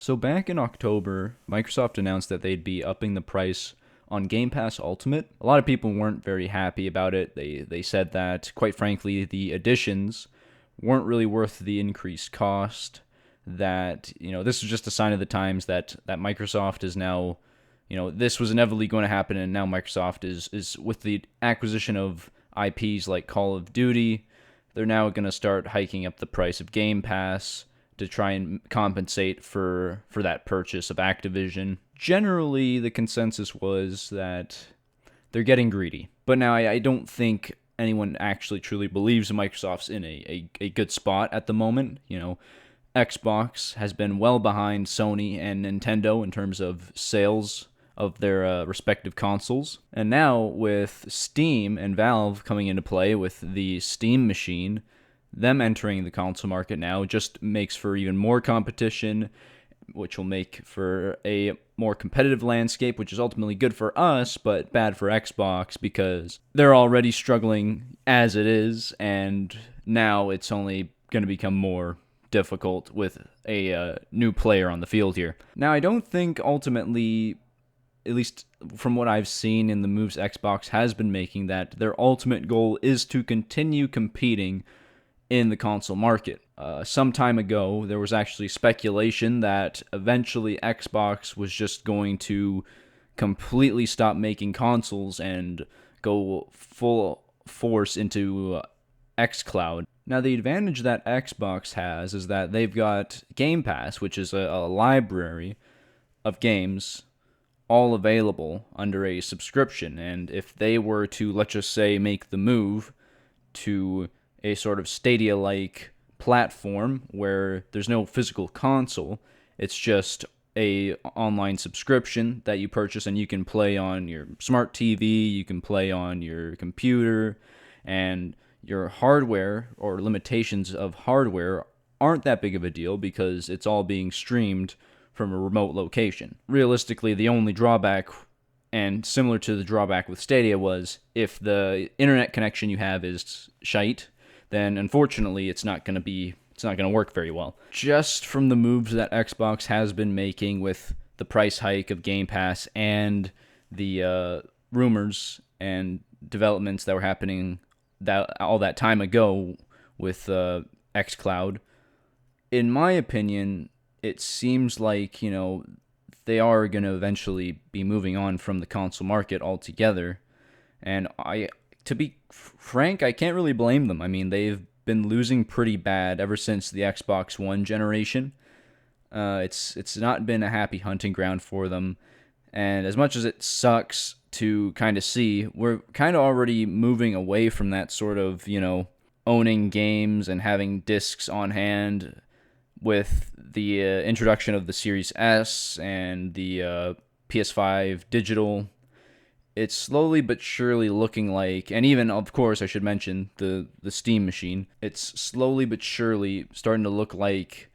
So back in October, Microsoft announced that they'd be upping the price on Game Pass Ultimate. A lot of people weren't very happy about it. They said that, quite frankly, the additions weren't really worth the increased cost. That this was just a sign of the times that Microsoft is now, this was inevitably going to happen, and now Microsoft is with the acquisition of IPs like Call of Duty, they're now going to start hiking up the price of Game Pass to try and compensate for that purchase of Activision. Generally, the consensus was that they're getting greedy. But now I don't think anyone actually truly believes Microsoft's in a good spot at the moment. Xbox has been well behind Sony and Nintendo in terms of sales of their respective consoles. And now with Steam and Valve coming into play with the Steam machine, them entering the console market now just makes for even more competition, which will make for a more competitive landscape, which is ultimately good for us, but bad for Xbox because they're already struggling as it is, and now it's only going to become more difficult with a new player on the field here. Now, I don't think ultimately, at least from what I've seen in the moves Xbox has been making, that their ultimate goal is to continue competing in the console market. Some time ago, there was actually speculation that eventually Xbox was just going to completely stop making consoles and go full force into xCloud. Now, the advantage that Xbox has is that they've got Game Pass, which is a library of games all available under a subscription. And if they were to, let's just say, make the move to a sort of Stadia-like platform where there's no physical console, it's just a online subscription that you purchase, and you can play on your smart TV, you can play on your computer, and your hardware or limitations of hardware aren't that big of a deal because it's all being streamed from a remote location. Realistically, the only drawback, and similar to the drawback with Stadia, was if the internet connection you have is shite, then unfortunately it's not going to work very well. Just from the moves that Xbox has been making with the price hike of Game Pass and the rumors and developments that were happening all that time ago with xCloud, in my opinion, it seems like they are going to eventually be moving on from the console market altogether, and to be frank, I can't really blame them. I mean, they've been losing pretty bad ever since the Xbox One generation. It's not been a happy hunting ground for them, and as much as it sucks to kind of see, we're kind of already moving away from that sort of, owning games and having discs on hand with the introduction of the Series S and the PS5 digital. It's slowly but surely looking like, and even, of course, I should mention the Steam machine, it's slowly but surely starting to look like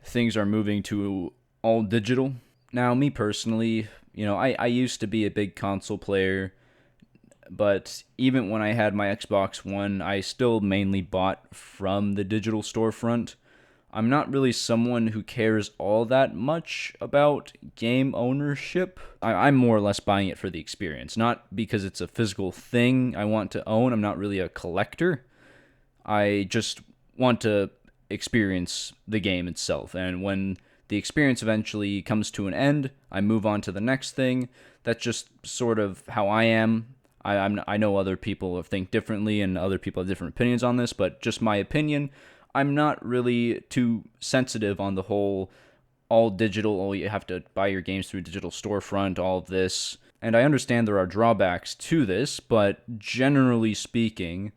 things are moving to all digital. Now, me personally, I used to be a big console player, but even when I had my Xbox One, I still mainly bought from the digital storefront. I'm not really someone who cares all that much about game ownership. I'm more or less buying it for the experience, not because it's a physical thing I want to own. I'm not really a collector. I just want to experience the game itself. And when the experience eventually comes to an end, I move on to the next thing. That's just sort of how I am. I know other people think differently and other people have different opinions on this, but just my opinion, I'm not really too sensitive on the whole all digital, you have to buy your games through a digital storefront, all of this. And I understand there are drawbacks to this, but generally speaking,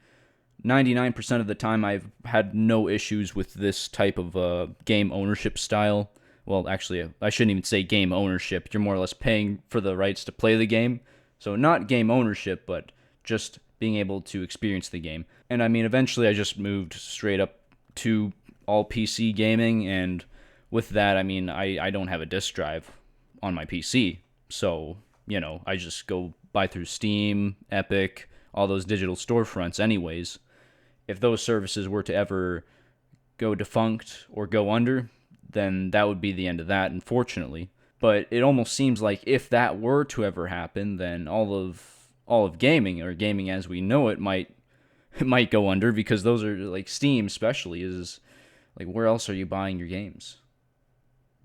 99% of the time I've had no issues with this type of game ownership style. Well, actually, I shouldn't even say game ownership. You're more or less paying for the rights to play the game. So not game ownership, but just being able to experience the game. And I mean, eventually I just moved straight up to all PC gaming, and with that, I mean, I don't have a disk drive on my PC. So, I just go buy through Steam, Epic, all those digital storefronts anyways. If those services were to ever go defunct or go under, then that would be the end of that, unfortunately. But it almost seems like if that were to ever happen, then all of gaming, or gaming as we know it, might go under, because those are like Steam especially is like, where else are you buying your games?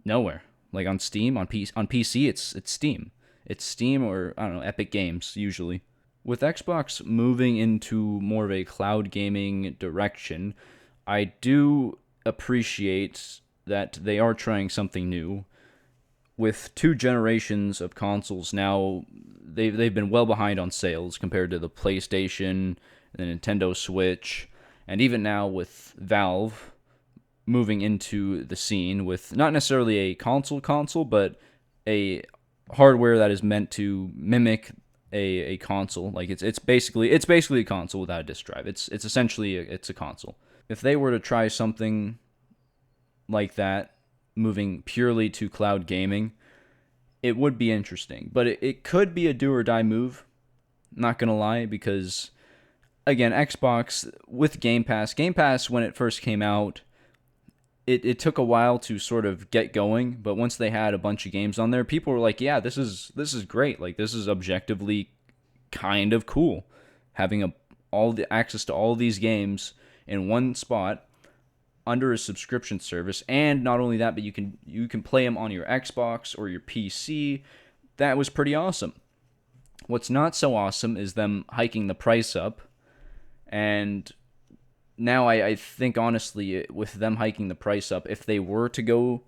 Nowhere. Like on Steam, on PC, it's Steam. It's Steam, or I don't know, Epic Games usually. With Xbox moving into more of a cloud gaming direction, I do appreciate that they are trying something new. With 2 generations of consoles now, they've been well behind on sales compared to the PlayStation, the Nintendo Switch, and even now with Valve moving into the scene with not necessarily a console, but a hardware that is meant to mimic a console. Like it's basically a console without a disc drive. It's essentially it's a console. If they were to try something like that, moving purely to cloud gaming, it would be interesting. But it could be a do or die move. Not gonna lie, because again, Xbox with Game Pass when it first came out, it took a while to sort of get going, but once they had a bunch of games on there, people were like, "Yeah, this is great. Like this is objectively kind of cool, having all the access to all these games in one spot under a subscription service, and not only that, but you can play them on your Xbox or your PC." That was pretty awesome. What's not so awesome is them hiking the price up, and now I think honestly, with them hiking the price up, if they were to go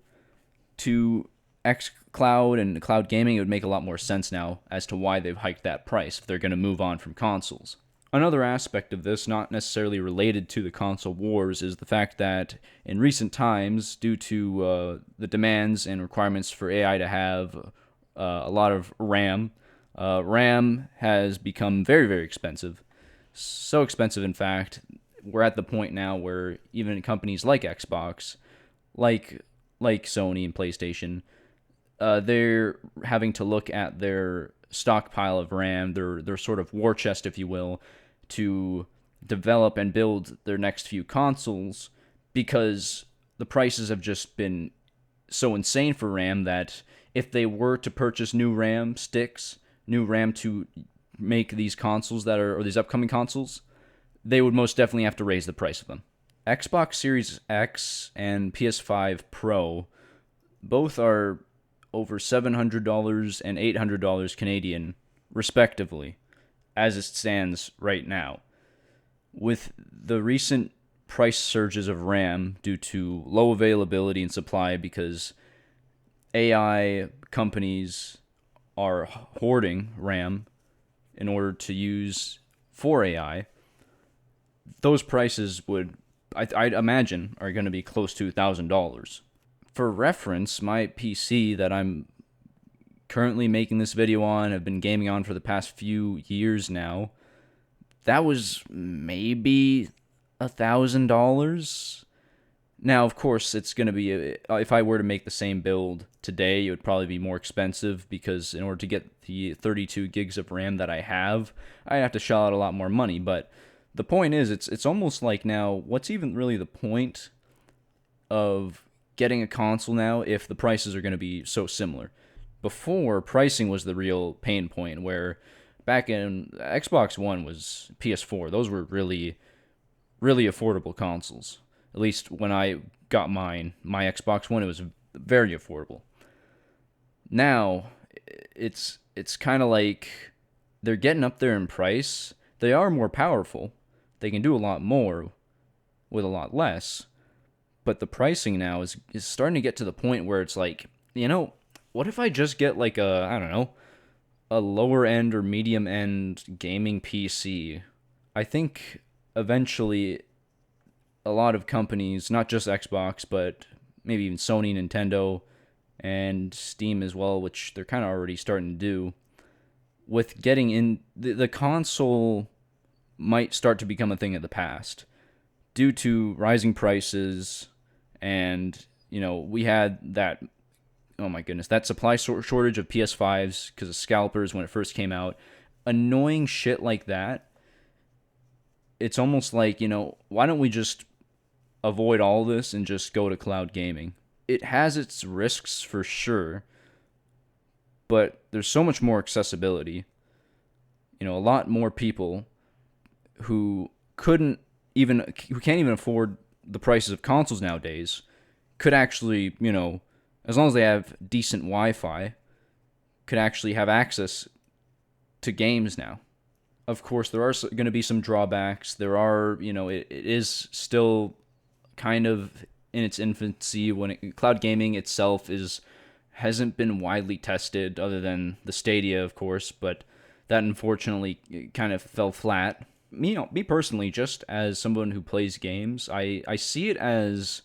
to xCloud and cloud gaming, it would make a lot more sense now as to why they've hiked that price if they're going to move on from consoles. Another aspect of this, not necessarily related to the console wars, is the fact that in recent times, due to the demands and requirements for AI to have a lot of RAM, RAM has become very, very expensive. So expensive, in fact, we're at the point now where even companies like Xbox, like Sony and PlayStation, they're having to look at their stockpile of RAM, their sort of war chest, if you will, to develop and build their next few consoles, because the prices have just been so insane for RAM that if they were to purchase new RAM sticks, new RAM to make these consoles or these upcoming consoles, they would most definitely have to raise the price of them. Xbox Series X and PS5 Pro both are over $700 and $800 Canadian, respectively, as it stands right now. With the recent price surges of RAM due to low availability and supply, because AI companies are hoarding RAM in order to use for AI, those prices I'd imagine, are going to be close to $1,000. For reference, my PC that I'm currently making this video on, I've been gaming on for the past few years now, that was maybe $1,000. Now, of course, it's going to be, if I were to make the same build today, it would probably be more expensive, because in order to get the 32 gigs of RAM that I have, I'd have to shell out a lot more money. But the point is, it's almost like now, what's even really the point of getting a console now if the prices are going to be so similar? Before, pricing was the real pain point, where back in Xbox One was PS4, those were really, really affordable consoles. At least when I got my Xbox One, it was very affordable. Now, it's kind of like they're getting up there in price. They are more powerful. They can do a lot more with a lot less. But the pricing now is starting to get to the point where it's like, what if I just get like a lower end or medium end gaming PC? I think eventually a lot of companies, not just Xbox, but maybe even Sony, Nintendo, and Steam as well, which they're kind of already starting to do, with getting in the console might start to become a thing of the past due to rising prices. And we had that, oh my goodness, that supply shortage of PS5s because of scalpers when it first came out. Annoying shit like that. It's almost like, why don't we just avoid all this and just go to cloud gaming? it has its risks for sure, but there's so much more accessibility. A lot more people who who can't even afford the prices of consoles nowadays could actually, as long as they have decent Wi-Fi, could actually have access to games now. Of course, there are going to be some drawbacks. There are, it is still kind of in its infancy. Cloud gaming itself hasn't been widely tested, other than the Stadia, of course, but that unfortunately kind of fell flat. Me personally, just as someone who plays games, I see it as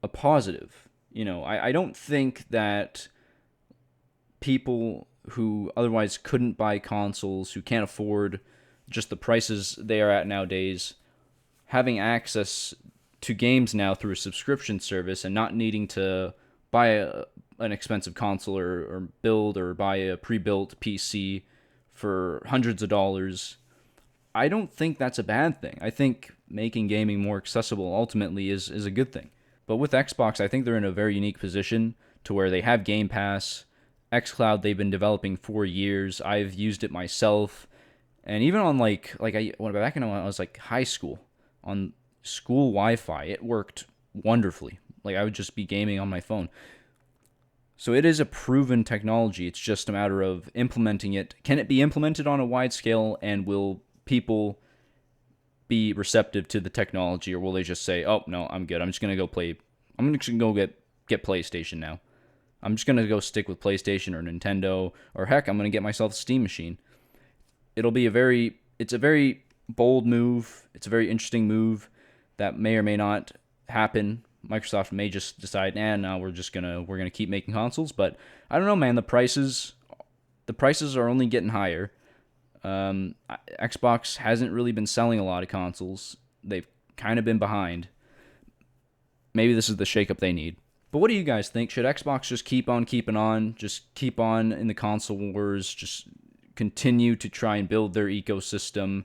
a positive. I don't think that people who otherwise couldn't buy consoles, who can't afford just the prices they are at nowadays, having access to games now through a subscription service and not needing to buy an expensive console or build or buy a pre-built PC for hundreds of dollars, I don't think that's a bad thing. I think making gaming more accessible ultimately is a good thing. But with Xbox, I think they're in a very unique position to where they have Game Pass. xCloud they've been developing for years. I've used it myself, and even on back when I was like high school, on school Wi-Fi, it worked wonderfully. Like, I would just be gaming on my phone. So it is a proven technology. It's just a matter of implementing it. Can it be implemented on a wide scale, and will people be receptive to the technology, or will they just say, "Oh no, I'm good. I'm just gonna go play. I'm just gonna go get PlayStation now. I'm just gonna go stick with PlayStation or Nintendo, or heck, I'm gonna get myself a Steam machine." It's a very bold move. It's a very interesting move that may or may not happen. Microsoft may just decide, no, we're gonna keep making consoles. But I don't know, man. The prices are only getting higher. Xbox hasn't really been selling a lot of consoles. They've kind of been behind. Maybe this is the shakeup they need. But what do you guys think? Should Xbox just keep on keeping on? Just keep on in the console wars? Just continue to try and build their ecosystem?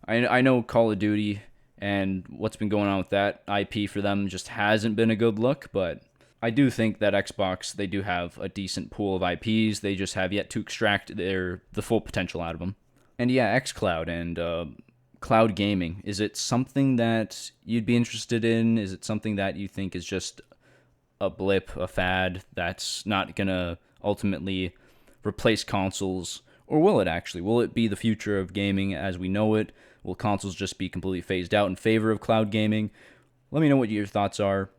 I know Call of Duty and what's been going on with that IP for them just hasn't been a good look, but I do think that Xbox, they do have a decent pool of IPs. They just have yet to extract the full potential out of them. And yeah, xCloud and cloud gaming. Is it something that you'd be interested in? Is it something that you think is just a blip, a fad that's not going to ultimately replace consoles? Or will it actually? Will it be the future of gaming as we know it? Will consoles just be completely phased out in favor of cloud gaming? Let me know what your thoughts are.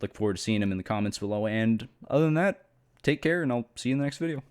Look forward to seeing them in the comments below. And other than that, take care, and I'll see you in the next video.